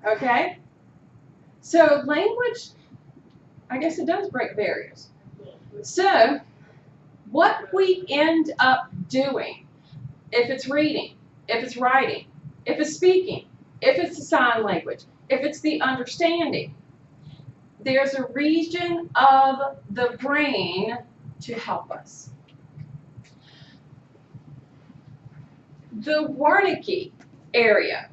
Okay? So language, I guess it does break barriers. So what we end up doing, if it's reading, if it's writing, if it's speaking, if it's the sign language, if it's the understanding, there's a region of the brain to help us. The Wernicke area,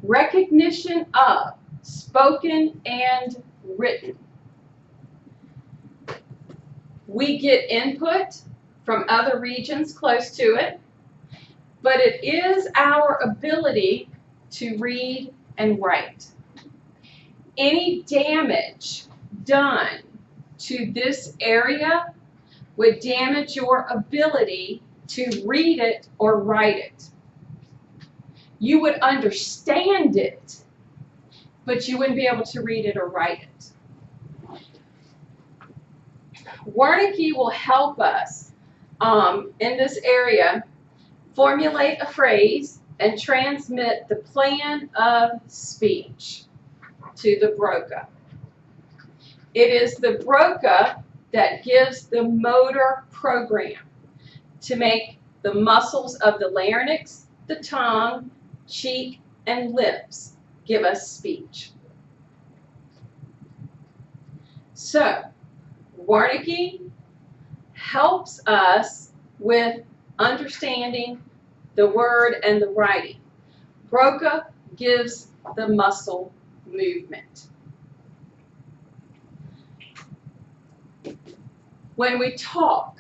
recognition of spoken and written. We get input from other regions close to it, but it is our ability to read and write. Any damage done to this area would damage your ability to read it or write it. You would understand it, but you wouldn't be able to read it or write it. Wernicke will help us in this area formulate a phrase and transmit the plan of speech to the Broca. It is the Broca that gives the motor program to make the muscles of the larynx, the tongue, cheek, and lips give us speech. So, Wernicke helps us with understanding the word and the writing. Broca gives the muscle movement. When we talk,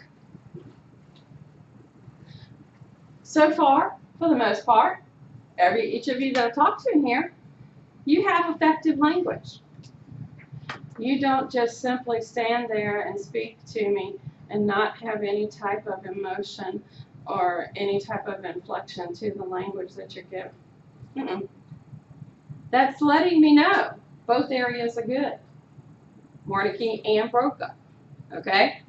so far, for the most part, each of you that I've talked to in here, you have effective language. You don't just simply stand there and speak to me and not have any type of emotion or any type of inflection to the language that you're giving. That's letting me know both areas are good, Wernicke and Broca, okay?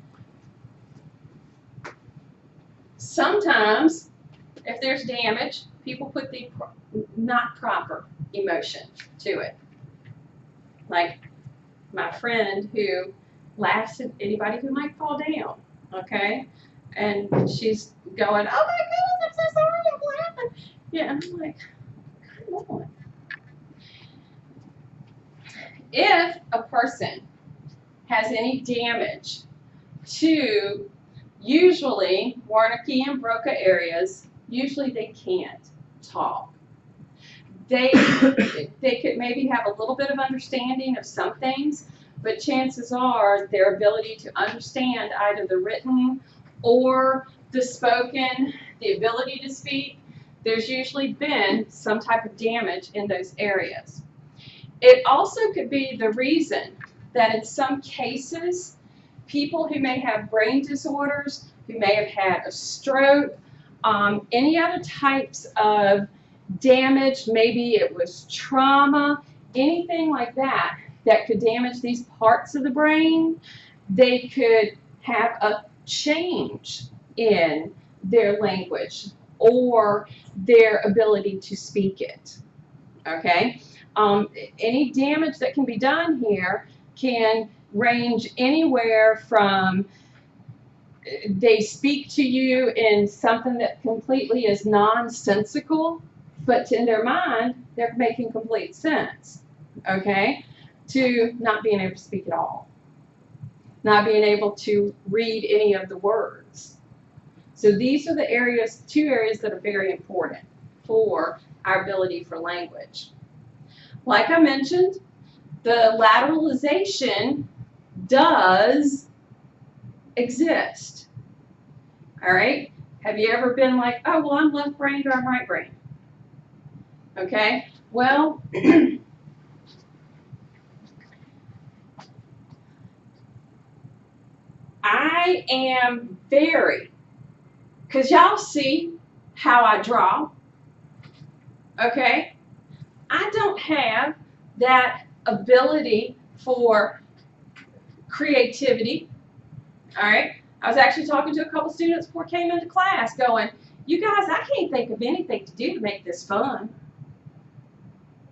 Sometimes, if there's damage, people put the not proper emotion to it. Like my friend who laughs at anybody who might fall down, okay? And she's going, oh my goodness, I'm so sorry, I'm laughing. Yeah, and I'm like, come on. If a person has any damage to usually Wernicke and Broca areas, usually they can't talk. They could maybe have a little bit of understanding of some things, but chances are their ability to understand either the written or the spoken, the ability to speak, there's usually been some type of damage in those areas. It also could be the reason that in some cases, people who may have brain disorders, who may have had a stroke, any other types of damage, maybe it was trauma, anything like that, that could damage these parts of the brain, they could have a change in their language or their ability to speak it, okay? Any damage that can be done here can range anywhere from they speak to you in something that completely is nonsensical, but in their mind, they're making complete sense, okay, to not being able to speak at all, not being able to read any of the words. So these are the areas, two areas that are very important for our ability for language. Like I mentioned, the lateralization does exist. All right? Have you ever been like, oh, well, I'm left-brained or I'm right-brained? Okay? Well, I am very, because y'all see how I draw, okay? I don't have that ability for creativity, all right? I was actually talking to a couple students before I came into class going, you guys, I can't think of anything to do to make this fun.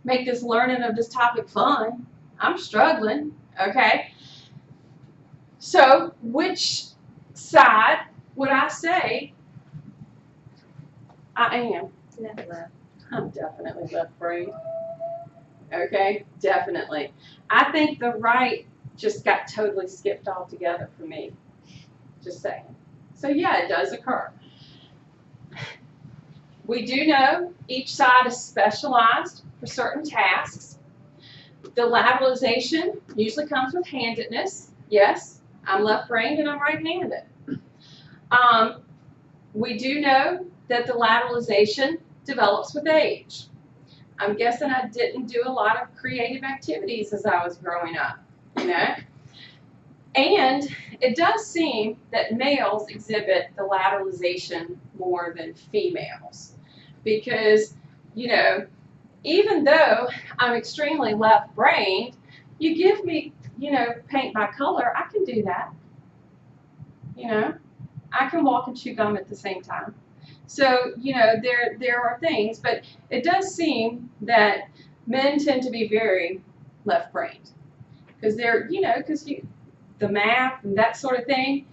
make this learning of this topic fun. I'm struggling, okay? So which side would I say I am? Left. I'm definitely left-brained. Okay, definitely. I think the right just got totally skipped altogether for me. Just saying. So yeah, it does occur. We do know each side is specialized for certain tasks. The lateralization usually comes with handedness. Yes, I'm left-brained and I'm right-handed. We do know that the lateralization develops with age. I'm guessing I didn't do a lot of creative activities as I was growing up, you know? And it does seem that males exhibit the lateralization more than females because, you know, even though I'm extremely left-brained, you give me, you know, paint by color, I can do that. You know, I can walk and chew gum at the same time. So, you know, there are things, but it does seem that men tend to be very left-brained because they're, you know, the math and that sort of thing.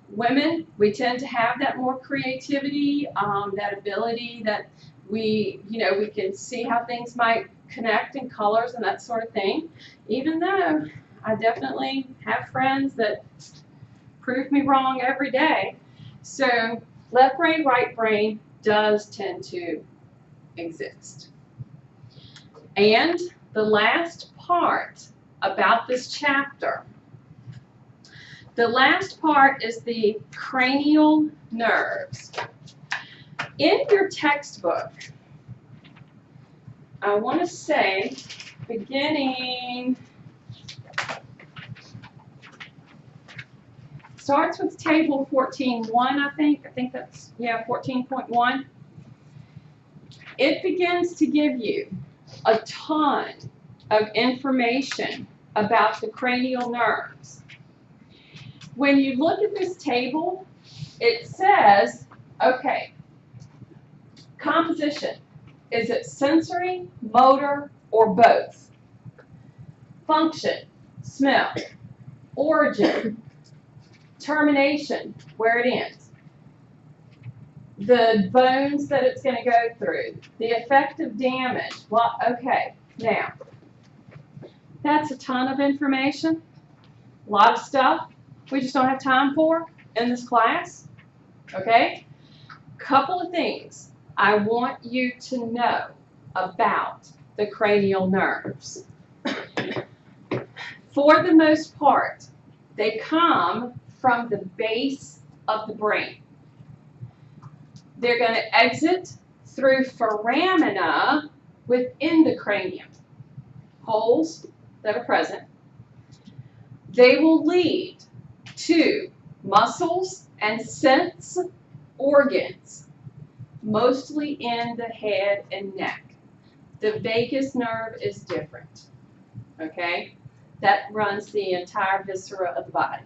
Women, we tend to have that more creativity, that ability that we, you know, we can see how things might connect in colors and that sort of thing. Even though I definitely have friends that prove me wrong every day. So left brain, right brain does tend to exist. And the last part about this chapter, the last part is the cranial nerves. In your textbook, I want to say, beginning, starts with table 14.1, I think that's, yeah, 14.1. It begins to give you a ton of information about the cranial nerves. When you look at this table, it says, okay, composition. Is it sensory, motor, or both? Function, smell. Origin, termination, where it ends. The bones that it's going to go through. The effect of damage. Well, okay, now, that's a ton of information. A lot of stuff we just don't have time for in this class. Okay? Couple of things I want you to know about the cranial nerves. For the most part, they come from the base of the brain. They're going to exit through foramina within the cranium, holes that are present. They will lead to muscles and sense organs, mostly in the head and neck. The vagus nerve is different, okay? That runs the entire viscera of the body.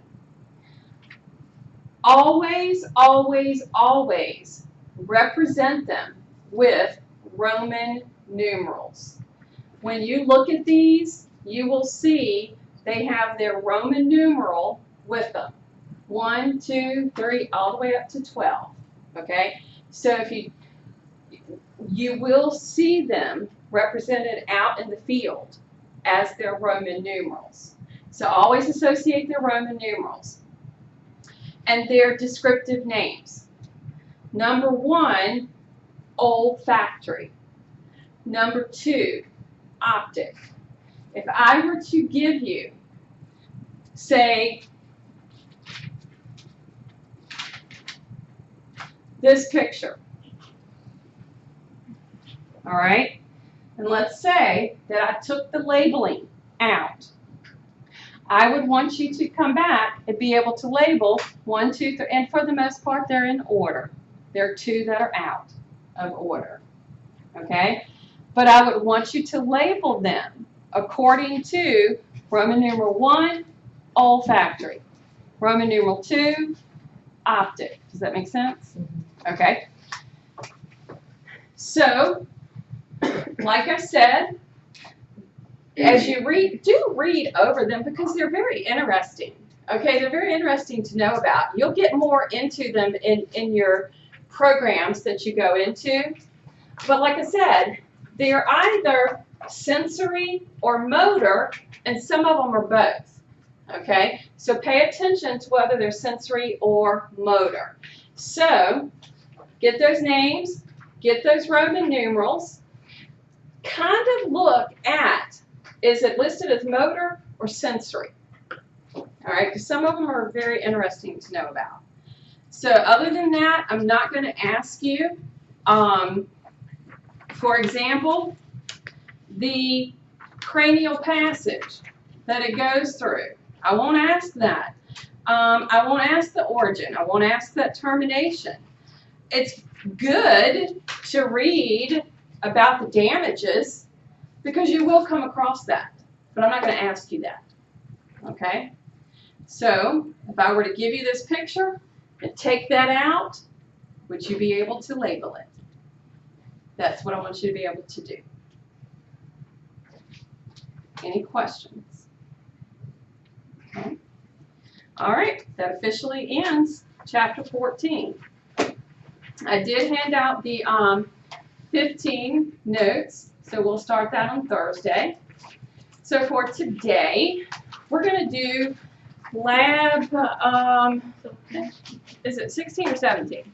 Always, always, always represent them with Roman numerals. When you look at these, you will see they have their Roman numeral with them. 1, 2, 3, all the way up to 12. Okay? So if you will see them represented out in the field as their Roman numerals. So always associate their Roman numerals. And their descriptive names. Number 1, olfactory. Number 2, optic. If I were to give you, say, this picture, all right? And let's say that I took the labeling out. I would want you to come back and be able to label 1, 2, 3, and for the most part, they're in order. There are 2 that are out of order, okay? But I would want you to label them according to Roman numeral 1, olfactory. Roman numeral 2, optic. Does that make sense? Okay. So, like I said, as you read, do read over them because they're very interesting. Okay, they're very interesting to know about. You'll get more into them in your programs that you go into. But like I said, they're either sensory or motor, and some of them are both. Okay, so pay attention to whether they're sensory or motor. So get those names, get those Roman numerals, kind of look at, is it listed as motor or sensory? All right, because some of them are very interesting to know about. So other than that, I'm not going to ask you, for example, the cranial passage that it goes through. I won't ask that. I won't ask the origin. I won't ask that termination. It's good to read about the damages because you will come across that, but I'm not going to ask you that. Okay? So if I were to give you this picture and take that out, would you be able to label it? That's what I want you to be able to do. Any questions? Okay. All right, that officially ends chapter 14. I did hand out the 15 notes, so we'll start that on Thursday. So for today, we're going to do lab, is it 16 or 17?